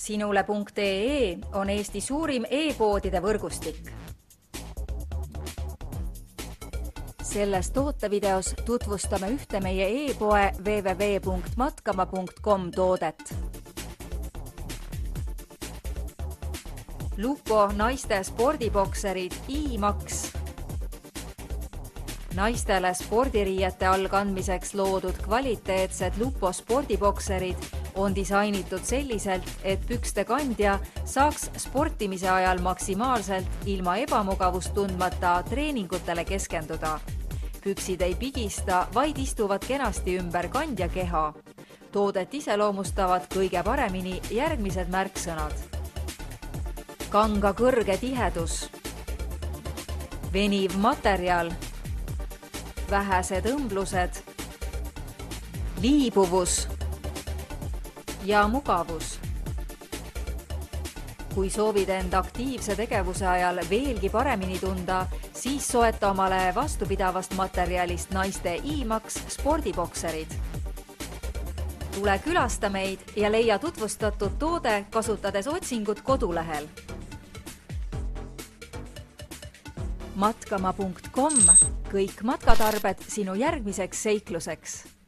Sinule.ee on Eesti suurim e-poodide võrgustik. Selles tootevideos tutvustame ühte meie e-poe www.matkama.com toodet. Lupo naiste spordibokserid IMAX. Naistele spordiriiete all kandmiseks loodud kvaliteetsed Lupo spordibokserid on disainitud selliselt, et pükste kandja saaks sportimise ajal maksimaalselt ilma ebamugavust tundmata treeningutele keskenduda. Püksid ei pigista, vaid istuvad kenasti ümber kandja keha. Toodet iseloomustavad kõige paremini järgmised märksõnad. Kanga kõrge tihedus, veniv materjal, vähesed õmblused, liibuvus ja mugavus. Kui soovid end aktiivse tegevuse ajal veelgi paremini tunda, siis soeta omale vastupidavast materjalist naiste IMAX spordibokserid. Tule külasta meid ja leia tutvustatud toode kasutades otsingut kodulehel. Matkama.com, kõik matkatarbed sinu järgmiseks seikluseks.